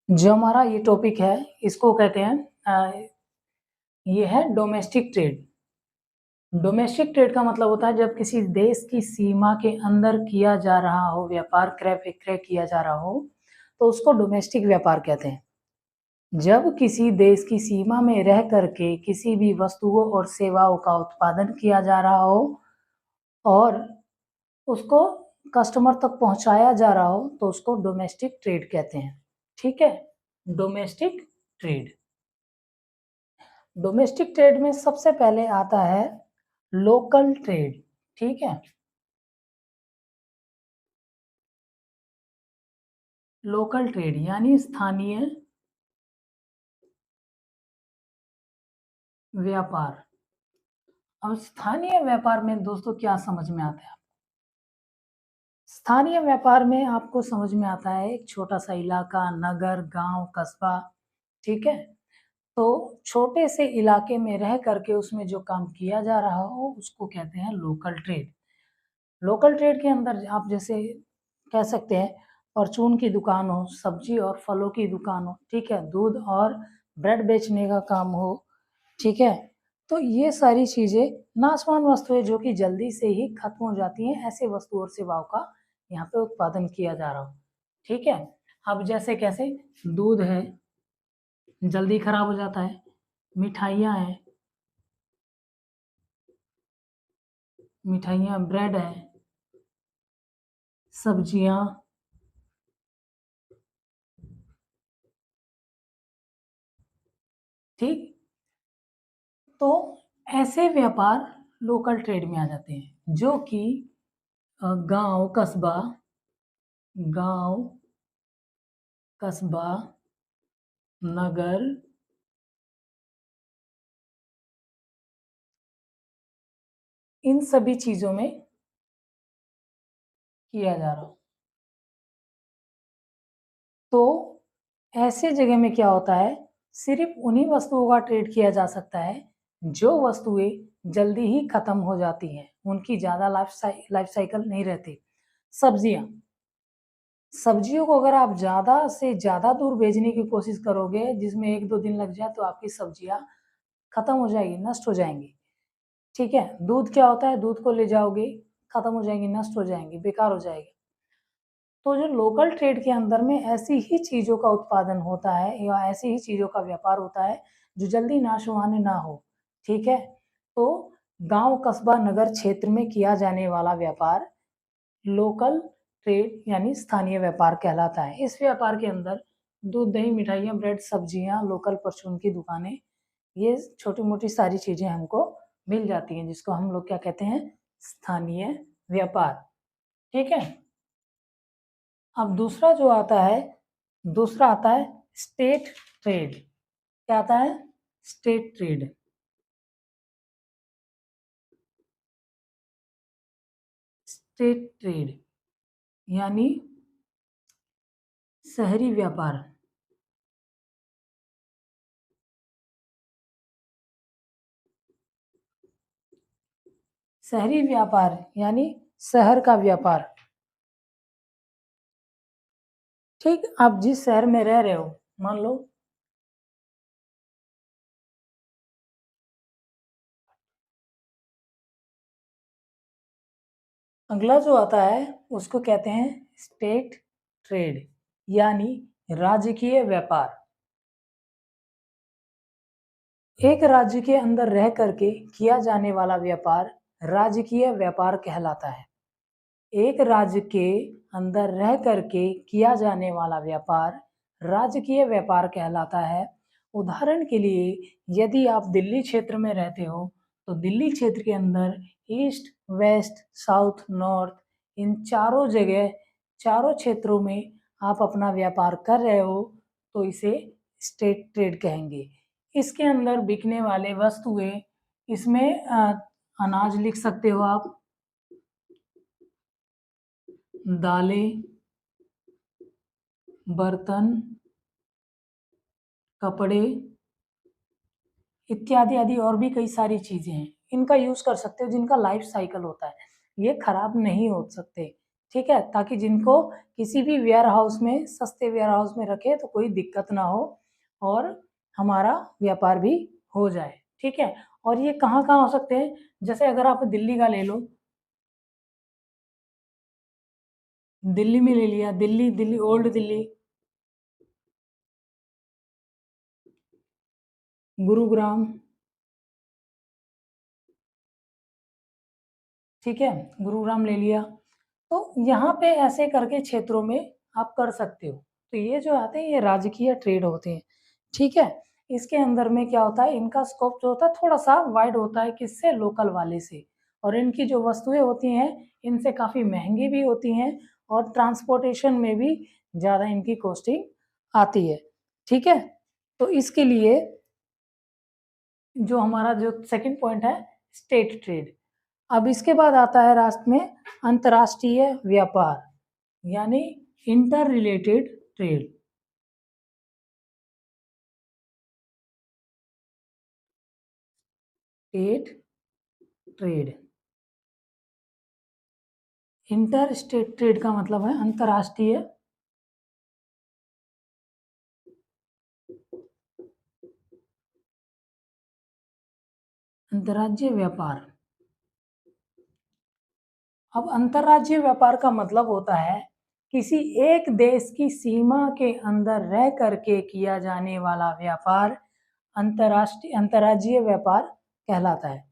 जो हमारा ये टॉपिक है इसको कहते हैं ये है डोमेस्टिक ट्रेड। डोमेस्टिक ट्रेड का मतलब होता है जब किसी देश की सीमा के अंदर किया जा रहा हो व्यापार, क्रय विक्रय किया जा रहा हो, तो उसको डोमेस्टिक व्यापार कहते हैं। जब किसी देश की सीमा में रह करके किसी भी वस्तुओं और सेवाओं का उत्पादन किया जा रहा हो और उसको कस्टमर तक पहुंचाया जा रहा हो, तो उसको डोमेस्टिक ट्रेड कहते हैं। ठीक है, डोमेस्टिक ट्रेड। डोमेस्टिक ट्रेड में सबसे पहले आता है लोकल ट्रेड। ठीक है, लोकल ट्रेड यानी स्थानीय व्यापार। अब स्थानीय व्यापार में दोस्तों क्या समझ में आता है? स्थानीय व्यापार में आपको समझ में आता है एक छोटा सा इलाका, नगर, गांव, कस्बा। ठीक है, तो छोटे से इलाके में रह करके उसमें जो काम किया जा रहा हो उसको कहते हैं लोकल ट्रेड। लोकल ट्रेड के अंदर आप जैसे कह सकते हैं परचून की दुकान हो, सब्जी और फलों की दुकान हो, ठीक है, दूध और ब्रेड बेचने का काम हो, ठीक है, तो ये सारी चीजें नाशवान वस्तुएं जो कि जल्दी से ही खत्म हो जाती हैं, ऐसे वस्तु और सेवाओं का यहाँ पे उत्पादन किया जा रहा हो। ठीक है, अब जैसे कैसे दूध है, जल्दी खराब हो जाता है, मिठाइयाँ हैं, मिठाइयाँ, ब्रेड है, सब्जियाँ, ठीक, तो ऐसे व्यापार लोकल ट्रेड में आ जाते हैं जो कि गांव, कस्बा, गांव, कस्बा, नगर, इन सभी चीजों में किया जा रहा हो। तो ऐसे जगह में क्या होता है, सिर्फ उन्हीं वस्तुओं का ट्रेड किया जा सकता है जो वस्तुएं जल्दी ही खत्म हो जाती हैं, उनकी ज्यादा लाइफ साइकिल नहीं रहती। सब्जियां, सब्जियों को अगर आप ज़्यादा से ज़्यादा दूर भेजने की कोशिश करोगे जिसमें 1-2 दिन लग जाए तो आपकी सब्जियाँ खत्म हो जाएगी, नष्ट हो जाएँगी। ठीक है? दूध क्या होता है, दूध को ले जाओगे, खत्म हो जाएँगी, नष्ट हो जाएँगी, बेकार हो जाएगी। तो जो लोकल ट्रेड के अंदर में ऐसी ही चीज़ों का उत्पादन होता है या ऐसी ही चीज़ों का व्यापार होता है जो जल्दी नाशवान ना हो। ठीक है? तो गाँव, कस्बा, नगर क्षेत्र में किया जाने वाला व्यापार लोकल ट्रेड यानी स्थानीय व्यापार कहलाता है। इस व्यापार के अंदर दूध, दही, मिठाइयाँ, ब्रेड, सब्जियाँ, लोकल परचून की दुकानें, ये छोटी-मोटी सारी चीज़ें हमको मिल जाती हैं, जिसको हम लोग क्या कहते हैं, स्थानीय व्यापार। ठीक है? अब दूसरा जो आता है, दूसरा आता है स्टेट ट्रेड। क्या आता है? State trade. स्टेट ट्रेड यानी शहरी व्यापार। शहरी व्यापार यानी शहर का व्यापार। ठीक, आप जिस शहर में रह रहे हो, मान लो अगला जो आता है उसको कहते हैं स्टेट ट्रेड यानी राजकीय व्यापार। एक राज्य के अंदर रह करके किया जाने वाला व्यापार राजकीय व्यापार कहलाता है। एक राज्य के अंदर रह करके किया जाने वाला व्यापार राजकीय व्यापार कहलाता है। उदाहरण के लिए यदि आप दिल्ली क्षेत्र में रहते हो, तो दिल्ली क्षेत्र के अंदर ईस्ट, वेस्ट, साउथ, नॉर्थ, इन चारों जगह, चारों क्षेत्रों में आप अपना व्यापार कर रहे हो, तो इसे स्टेट ट्रेड कहेंगे। इसके अंदर बिकने वाले वस्तुएं, इसमें अनाज लिख सकते हो आप, दालें, बर्तन, कपड़े इत्यादि आदि और भी कई सारी चीजें हैं, इनका यूज कर सकते हो जिनका लाइफ साइकिल होता है, ये खराब नहीं हो सकते। ठीक है, ताकि जिनको किसी भी वेयर हाउस में, सस्ते वेयर हाउस में रखे तो कोई दिक्कत ना हो और हमारा व्यापार भी हो जाए, ठीक है। और ये कहाँ-कहाँ हो सकते हैं, जैसे अगर आप दिल्ली का ले लो, दिल्ली में ले लिया, दिल्ली ओल्ड दिल्ली, गुरुग्राम, ठीक है, गुरुग्राम ले लिया। तो यहाँ पे ऐसे करके क्षेत्रों में आप कर सकते हो। तो ये जो आते हैं ये राजकीय ट्रेड होते हैं, ठीक है। इसके अंदर में क्या होता है, इनका स्कोप जो होता है थोड़ा-सा वाइड होता है, किससे? लोकल वाले से। और इनकी जो वस्तुएँ होती हैं, इनसे काफ़ी महँगी भी होती हैं और ट्रांसपोर्टेशन में भी ज़्यादा इनकी कॉस्टिंग आती है, ठीक है। तो इसके लिए जो हमारा जो सेकंड पॉइंट है, स्टेट ट्रेड। अब इसके बाद आता है राष्ट्र में अंतर्राष्ट्रीय व्यापार, यानी inter related trade. State trade, inter state trade का मतलब है अंतर्राष्ट्रीय अंतर्राज्यीय व्यापार। अब अंतर्राज्यीय व्यापार का मतलब होता है किसी एक देश की सीमा के अंदर रह करके किया जाने वाला व्यापार अंतर्राष्ट्रीय अंतर्राज्यीय व्यापार कहलाता है।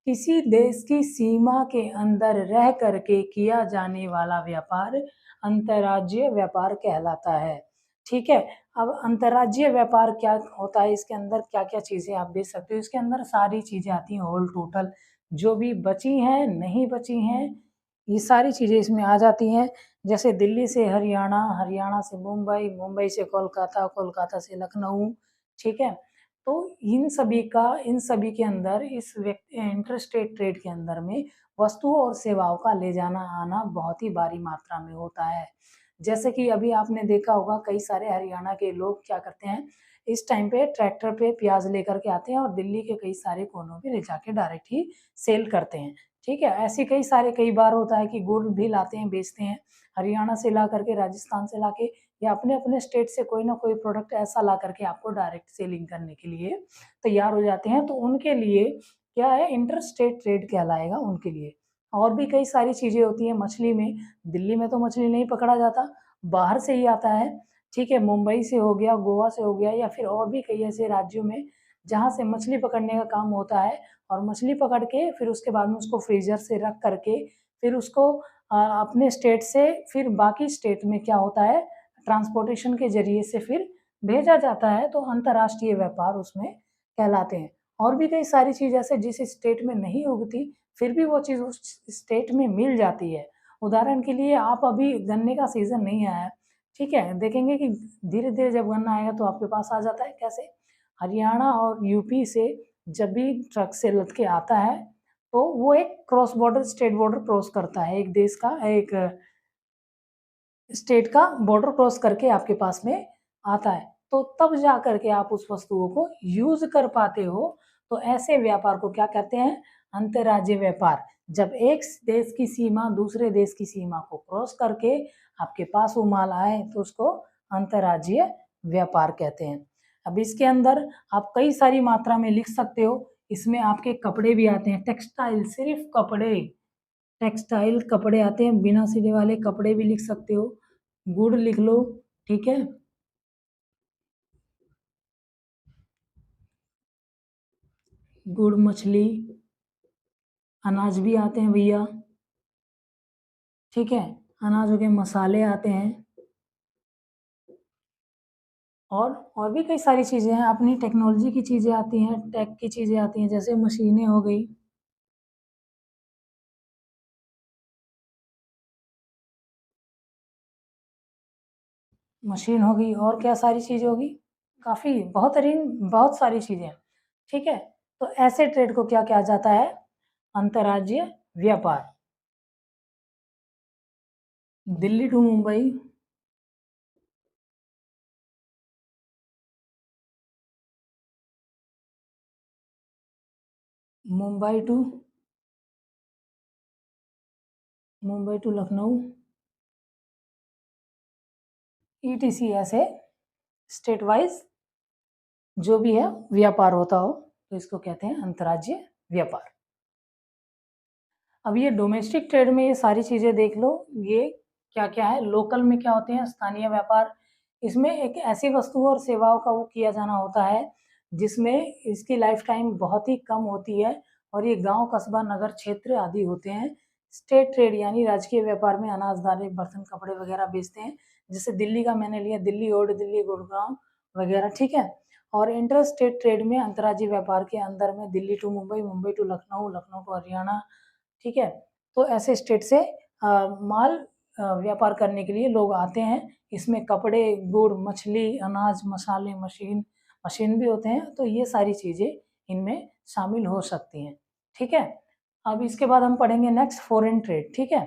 किसी देश की सीमा के अंदर रह करके किया जाने वाला व्यापार अंतर्राज्यीय व्यापार कहलाता है, ठीक है। अब अंतर्राज्यीय व्यापार क्या होता है, इसके अंदर क्या-क्या चीज़ें आप देख सकते हो, इसके अंदर सारी चीज़ें आती हैं होल टोटल, जो भी बची हैं, नहीं बची हैं, ये सारी चीज़ें इसमें आ जाती हैं। जैसे दिल्ली से हरियाणा, हरियाणा से मुंबई, मुंबई से कोलकाता, कोलकाता से लखनऊ, ठीक है। तो इन सभी के अंदर इस इंटरस्टेट ट्रेड के अंदर में वस्तुओं और सेवाओं का ले जाना आना बहुत ही भारी मात्रा में होता है। जैसे कि अभी आपने देखा होगा कई सारे हरियाणा के लोग क्या करते हैं, इस टाइम पे ट्रैक्टर पे प्याज लेकर के आते हैं और दिल्ली के कई सारे कोनों पे ले जाके डायरेक्ट ही सेल करते हैं, ठीक है। ऐसे कई बार होता है कि गुड़ भी लाते हैं, बेचते हैं, हरियाणा से ला करके, राजस्थान से लाके या अपने-अपने स्टेट से कोई ना कोई प्रोडक्ट ऐसा ला करके आपको डायरेक्ट सेलिंग करने के लिए तैयार हो जाते हैं। तो उनके लिए क्या है, इंटर स्टेट ट्रेड कहलाएगा उनके लिए। और भी कई सारी चीज़ें होती हैं मछली में, दिल्ली में तो मछली नहीं पकड़ा जाता, बाहर से ही आता है, ठीक है। मुंबई से हो गया, गोवा से हो गया या फिर और भी कई ऐसे राज्यों में जहाँ से मछली पकड़ने का काम होता है और मछली पकड़ के फिर उसके बाद में उसको फ्रीज़र से रख करके फिर उसको अपने स्टेट से फिर बाकी स्टेट में क्या होता है, ट्रांसपोर्टेशन के ज़रिए से फिर भेजा जाता है, तो अंतर्राष्ट्रीय व्यापार उसमें कहलाते हैं। और भी कई सारी चीज़ ऐसे जिस स्टेट में नहीं उगती, फिर भी वो चीज़ उस स्टेट में मिल जाती है। उदाहरण के लिए आप अभी गन्ने का सीज़न नहीं आया है, ठीक है? देखेंगे कि धीरे-धीरे जब गन्ना आएगा तो आपके पास आ जाता है, कैसे? हरियाणा और यूपी से जब भी ट्रक से लद के आता है, तो वो एक cross border state border cross करता है, एक देश का एक स्टेट का बॉर्डर क्रॉस करके आपके पास में आता है, तो तब जा कर के आप उस वस्तुओं को यूज़ कर पाते हो। तो ऐसे व्यापार को क्या कहते हैं? अंतर्राज्यीय व्यापार। जब एक देश की सीमा दूसरे देश की सीमा को क्रॉस करके आपके पास वो माल आए, तो उसको अंतर्राज्यीय व्यापार कहते हैं। अब इसके अंदर आप कई सारी मात्रा में लिख सकते हो, इसमें आपके कपड़े भी आते हैं, टेक्सटाइल, सिर्फ़ कपड़े, टेक्सटाइल कपड़े आते हैं, बिना सिले वाले कपड़े भी लिख सकते हो। गुड़ लिख लो, ठीक है? गुड़, मछली, अनाज भी आते हैं भैया, ठीक है? अनाजों के मसाले आते हैं और भी कई सारी चीज़ें हैं, अपनी टेक्नोलॉजी की चीज़ें आती हैं, टेक की चीज़ें आती हैं, जैसे मशीनें हो गई, मशीन हो गई और क्या सारी चीज़ें होगी? काफ़ी बहुत सारी चीज़ें हैं, ठीक है? तो ऐसे ट्रेड को क्या कहा जाता है? अंतर्राज्यीय व्यापार। Delhi to Mumbai, Mumbai to Mumbai to Lucknow, ETC ऐसे स्टेट वाइज जो भी है व्यापार होता हो तो इसको कहते हैं अंतर्राज्यीय व्यापार। अब ये डोमेस्टिक ट्रेड में ये सारी चीज़ें देख लो, ये क्या-क्या है। लोकल में क्या होते हैं, स्थानीय व्यापार, इसमें एक ऐसी वस्तु और सेवाओं का वो किया जाना होता है जिसमें इसकी लाइफ टाइम बहुत ही कम होती है और ये गांव, कस्बा, नगर क्षेत्र आदि होते हैं। स्टेट ट्रेड यानी राजकीय व्यापार में अनाज, दालें, बर्तन, कपड़े वगैरह बेचते हैं। जैसे दिल्ली का मैंने लिया, दिल्ली ओल्ड दिल्ली, गुड़गांव वगैरह, ठीक है। और इंटर स्टेट ट्रेड में अंतर्राज्यीय व्यापार के अंदर में Delhi to Mumbai, Mumbai to Lucknow, Lucknow to Haryana, ठीक है। तो ऐसे स्टेट से माल व्यापार करने के लिए लोग आते हैं। इसमें कपड़े, गुड़, मछली, अनाज, मसाले, मशीन भी होते हैं, तो ये सारी चीज़ें इनमें शामिल हो सकती हैं, ठीक है। अब इसके बाद हम पढ़ेंगे नेक्स्ट फॉरेन ट्रेड, ठीक है।